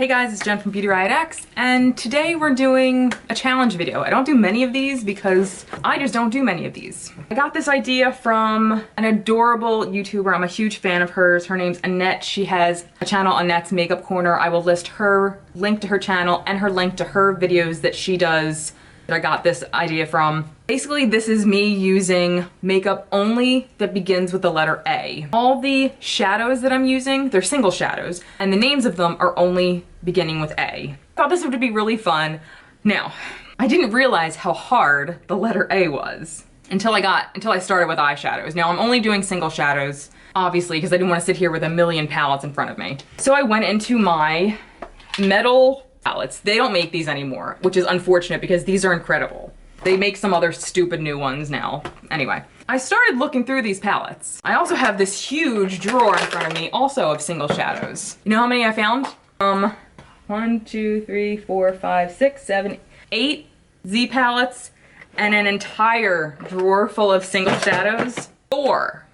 Hey guys, it's Jen from beautyriotx, and today we're doing a challenge video. I don't do many of these because I just don't do many of these. I got this idea from an adorable YouTuber. I'm a huge fan of hers. Her name's Annettes. She has a channel, Annettes Makeup Corner. I will list her link to her channel and her link to her videos that she does that I got this idea from. Basically, this is me using makeup only that begins with the letter A. All the shadows that I'm using, they're single shadows, and the names of them are only beginning with A. I thought this would be really fun. Now, I didn't realize how hard the letter A was until I started with eyeshadows. Now, I'm only doing single shadows, obviously, because I didn't want to sit here with a million palettes in front of me. So I went into my metal palettes. They don't make these anymore, which is unfortunate because these are incredible. They make some other stupid new ones now. Anyway, I started looking through these palettes. I also have this huge drawer in front of me, also of single shadows. You know how many I found? 1, 2, 3, 4, 5, 6, 7, 8 Z palettes and an entire drawer full of single shadows. 4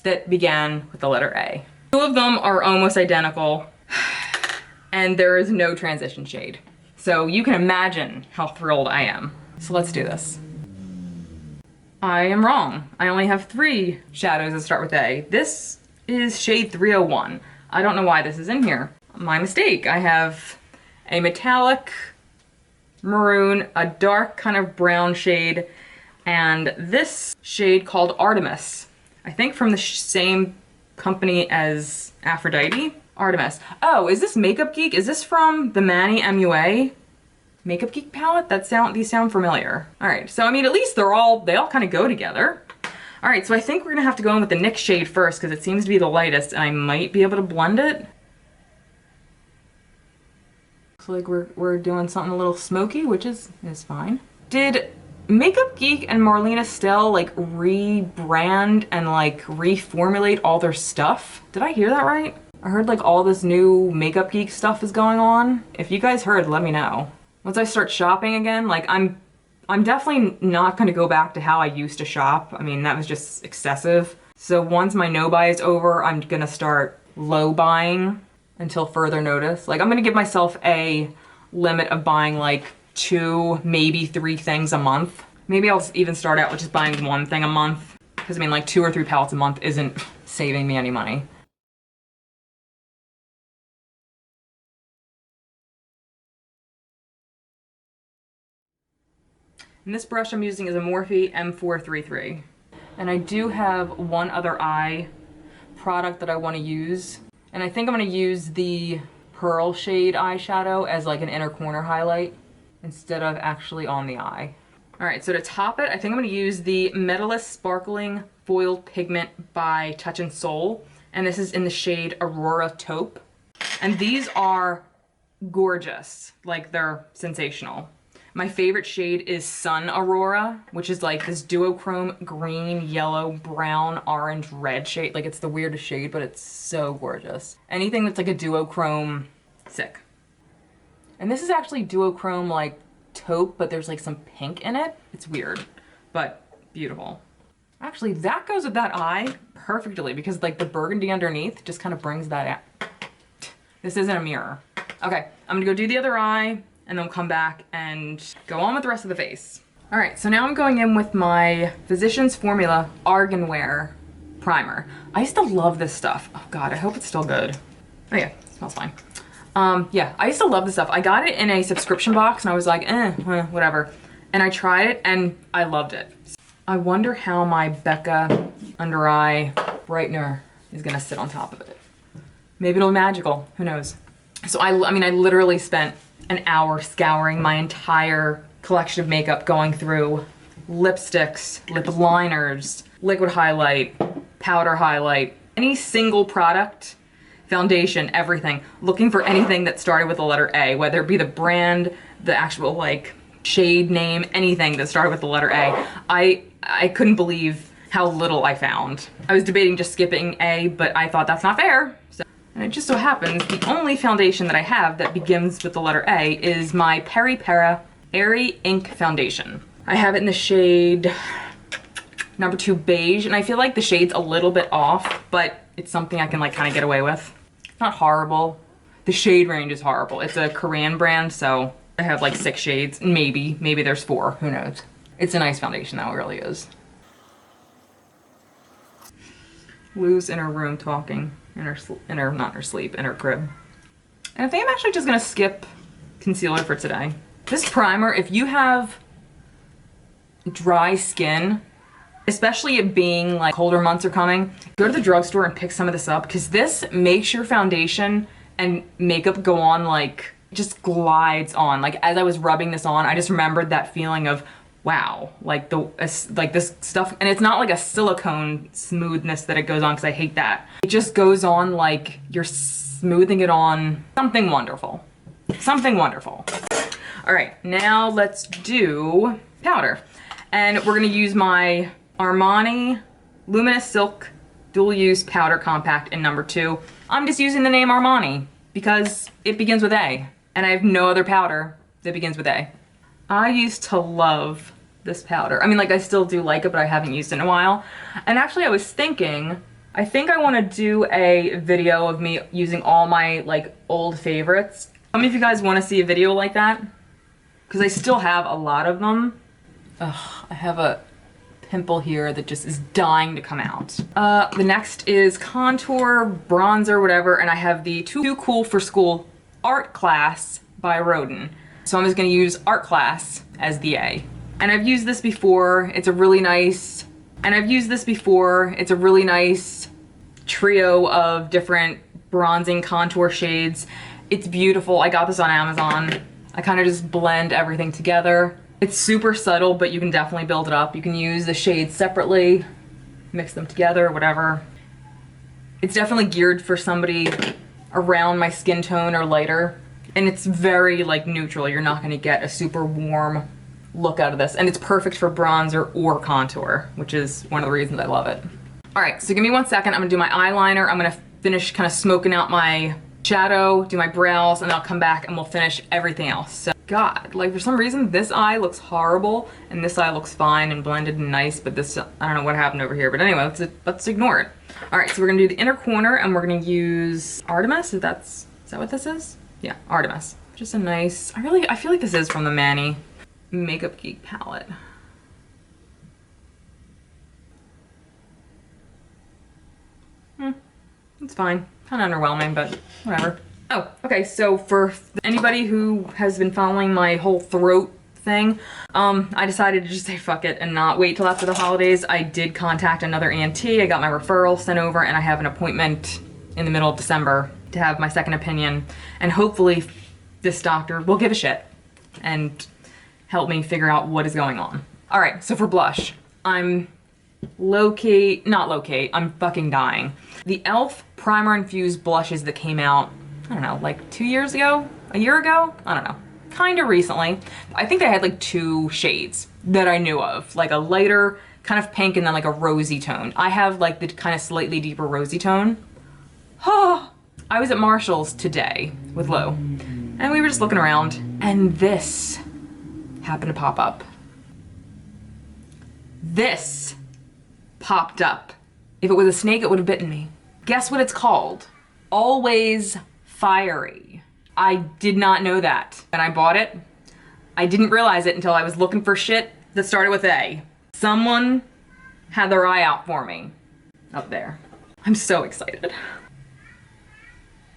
that began with the letter A. 2 of them are almost identical and there is no transition shade. So you can imagine how thrilled I am. So let's do this. I am wrong. I only have 3 shadows that start with A. This is shade 301. I don't know why this is in here. My mistake. I have a metallic maroon, a dark kind of brown shade, and this shade called Artemis. I think from the same company as Aphrodite. Artemis. Oh, is this Makeup Geek? Is this from the Manny MUA Makeup Geek palette? These sound familiar. All right, so I mean, at least they all kind of go together. All right, so I think we're gonna have to go in with the NYX shade first because it seems to be the lightest and I might be able to blend it. Looks like we're doing something a little smoky, which is fine. Did Makeup Geek and Marlena Stell like rebrand and like reformulate all their stuff? Did I hear that right? I heard like all this new Makeup Geek stuff is going on. If you guys heard, let me know. Once I start shopping again, like I'm definitely not gonna go back to how I used to shop. I mean, that was just excessive. So once my no buy is over, I'm gonna start low buying until further notice. Like I'm gonna give myself a limit of buying like 2, maybe 3 things a month. Maybe I'll even start out with just buying 1 thing a month. Because I mean like 2 or 3 palettes a month isn't saving me any money. And this brush I'm using is a Morphe M433. And I do have one other eye product that I want to use. And I think I'm going to use the Pearl shade eyeshadow as like an inner corner highlight instead of actually on the eye. Alright, so to top it, I think I'm going to use the Metallist Sparkling Foiled Pigment by Touch & Soul. And this is in the shade Aurora Taupe. And these are gorgeous. Like, they're sensational. My favorite shade is Sun Aurora, which is like this duochrome green, yellow, brown, orange, red shade. Like it's the weirdest shade, but it's so gorgeous. Anything that's like a duochrome, sick. And this is actually duochrome like taupe, but there's like some pink in it. It's weird, but beautiful. Actually, that goes with that eye perfectly because like the burgundy underneath just kind of brings that out. This isn't a mirror. Okay, I'm gonna go do the other eye and then we'll come back and go on with the rest of the face. All right, so now I'm going in with my Physicians Formula Argan Wear Primer. I used to love this stuff. Oh God, I hope it's still good. Oh yeah, it smells fine. Yeah, I used to love this stuff. I got it in a subscription box and I was like, whatever. And I tried it and I loved it. I wonder how my Becca Under Eye Brightener is gonna sit on top of it. Maybe it'll be magical, who knows? So I mean, I literally spent an hour scouring my entire collection of makeup, going through lipsticks, lip liners, liquid highlight, powder highlight, any single product, foundation, everything, looking for anything that started with the letter A, whether it be the brand, the actual like shade name, anything that started with the letter A. I couldn't believe how little I found. I was debating just skipping A, but I thought that's not fair. And it just so happens the only foundation that I have that begins with the letter A is my PeriPera Airy Ink Foundation. I have it in the shade number 2 Beige, and I feel like the shade's a little bit off, but it's something I can like kind of get away with. It's not horrible. The shade range is horrible. It's a Korean brand, so I have like 6 shades. Maybe there's 4, who knows. It's a nice foundation though, it really is. Lou's in her room talking, in her crib. And I think I'm actually just gonna skip concealer for today. This primer, if you have dry skin, especially it being like colder months are coming, go to the drugstore and pick some of this up, because this makes your foundation and makeup go on like, just glides on. Like as I was rubbing this on, I just remembered that feeling of, wow, like this stuff, and it's not like a silicone smoothness that it goes on, because I hate that. It just goes on like you're smoothing it on. Something wonderful. Something wonderful. All right, now let's do powder. And we're gonna use my Armani Luminous Silk Dual Use Powder Compact in number 2. I'm just using the name Armani because it begins with A, and I have no other powder that begins with A. I used to love this powder. I mean, like, I still do like it, but I haven't used it in a while. And actually, I was thinking, I think I want to do a video of me using all my, like, old favorites. Some of you guys want to see a video like that? Because I still have a lot of them. Ugh, I have a pimple here that just is dying to come out. The next is contour, bronzer, whatever, and I have the Too Cool for School Artclass by Rodin. So I'm just gonna use Artclass as the A. And I've used this before. It's a really nice, trio of different bronzing contour shades. It's beautiful. I got this on Amazon. I kind of just blend everything together. It's super subtle, but you can definitely build it up. You can use the shades separately, mix them together, whatever. It's definitely geared for somebody around my skin tone or lighter. And it's very like neutral. You're not gonna get a super warm look out of this. And it's perfect for bronzer or contour, which is one of the reasons I love it. All right, so give me 1 second. I'm gonna do my eyeliner. I'm gonna finish kind of smoking out my shadow, do my brows, and then I'll come back and we'll finish everything else. So, God, like for some reason, this eye looks horrible and this eye looks fine and blended and nice, but this, I don't know what happened over here. But anyway, let's ignore it. All right, so we're gonna do the inner corner and we're gonna use Artemis, is that what this is? Yeah, Artemis. Just a nice, I feel like this is from the Manny Makeup Geek palette. It's fine. Kind of underwhelming, but whatever. Oh, okay, so for anybody who has been following my whole throat thing, I decided to just say fuck it and not wait till after the holidays. I did contact another ENT. I got my referral sent over and I have an appointment in the middle of December to have my second opinion, and hopefully this doctor will give a shit and help me figure out what is going on. All right, so for blush, I'm I'm fucking dying. The e.l.f. Primer Infused blushes that came out, I don't know, like 2 years ago? A year ago? I don't know. Kind of recently. I think they had like 2 shades that I knew of, like a lighter kind of pink and then like a rosy tone. I have like the kind of slightly deeper rosy tone. Oh, I was at Marshall's today with Lo, and we were just looking around, and this happened to pop up. This popped up. If it was a snake, it would have bitten me. Guess what it's called? Always Fiery. I did not know that. When I bought it, I didn't realize it until I was looking for shit that started with A. Someone had their eye out for me up there. I'm so excited.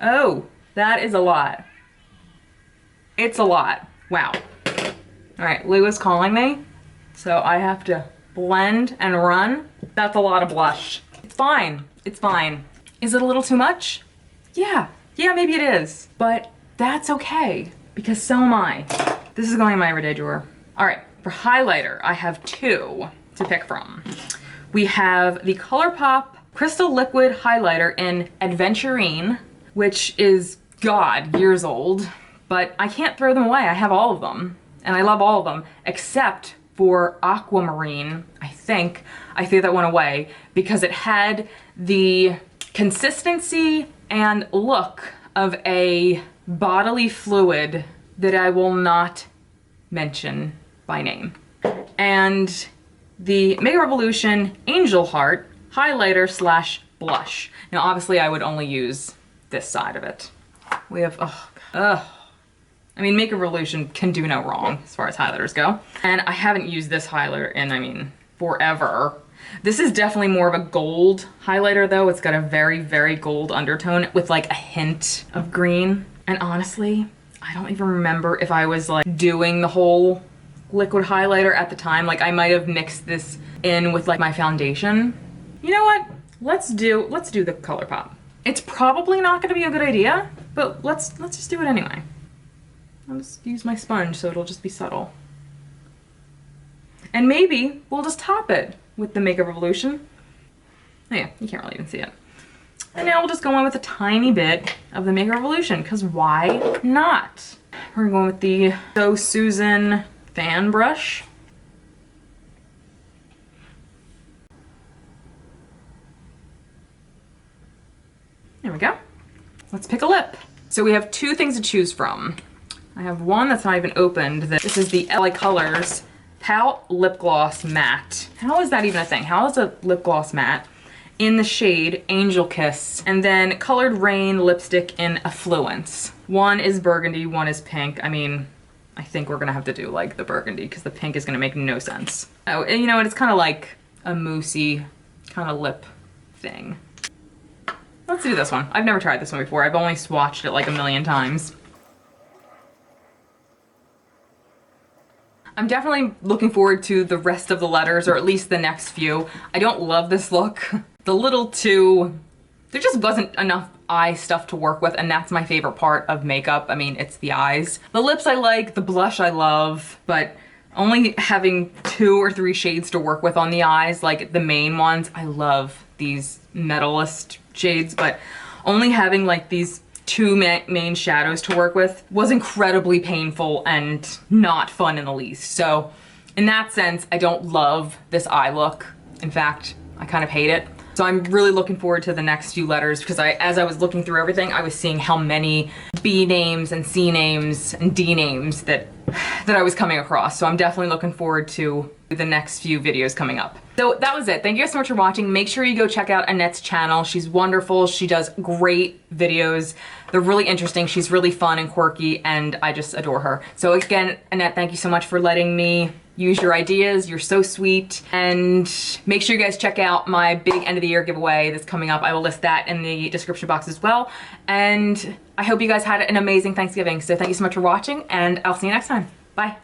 Oh, that is a lot. It's a lot. Wow. All right, Lou is calling me, so I have to blend and run. That's a lot of blush. It's fine. It's fine. Is it a little too much? Yeah, maybe it is. But that's okay, because so am I. This is going in my everyday drawer. All right, for highlighter, I have 2 to pick from. We have the ColourPop Crystal Liquid Highlighter in Adventurine, which is, God, years old, but I can't throw them away. I have all of them, and I love all of them, except for Aquamarine. I think I threw that one away because it had the consistency and look of a bodily fluid that I will not mention by name. And the Mega Revolution Angel Heart Highlighter / blush. Now obviously I would only use this side of it. we have, I mean, Makeup Revolution can do no wrong as far as highlighters go. And I haven't used this highlighter in, I mean, forever. This is definitely more of a gold highlighter though. It's got a very, very gold undertone with like a hint of green. And honestly, I don't even remember if I was like doing the whole liquid highlighter at the time. Like I might have mixed this in with like my foundation. You know what? Let's do the ColourPop. It's probably not gonna be a good idea, but let's just do it anyway. I'll just use my sponge so it'll just be subtle. And maybe we'll just top it with the Makeup Revolution. Oh yeah, you can't really even see it. And now we'll just go on with a tiny bit of the Makeup Revolution, because why not? We're going with the So Susan fan brush. There we go. Let's pick a lip. So we have two things to choose from. I have one that's not even opened. This is the LA Colors Pout Lip Gloss Matte. How is that even a thing? How is a lip gloss matte in the shade Angel Kiss? And then Colored Rain lipstick in Affluence. One is burgundy, one is pink. I mean, I think we're gonna have to do like the burgundy because the pink is gonna make no sense. Oh, and you know what? It's kind of like a moussey kind of lip thing. Let's do this one. I've never tried this one before. I've only swatched it like a million times. I'm definitely looking forward to the rest of the letters, or at least the next few. I don't love this look. The little too, there just wasn't enough eye stuff to work with, and that's my favorite part of makeup. I mean, it's the eyes. The lips I like, the blush I love, but only having 2 or 3 shades to work with on the eyes, like the main ones. I love these Metallist shades, but only having like these 2 main shadows to work with was incredibly painful and not fun in the least. So in that sense, I don't love this eye look. In fact, I kind of hate it. So I'm really looking forward to the next few letters, because as I was looking through everything, I was seeing how many B names and C names and D names that I was coming across. So I'm definitely looking forward to the next few videos coming up. So that was it. Thank you guys so much for watching. Make sure you go check out Annette's channel. She's wonderful. She does great videos. They're really interesting. She's really fun and quirky, and I just adore her. So again, Annette, thank you so much for letting me use your ideas. You're so sweet. And make sure you guys check out my big end of the year giveaway that's coming up. I will list that in the description box as well. And I hope you guys had an amazing Thanksgiving. So thank you so much for watching, and I'll see you next time. Bye.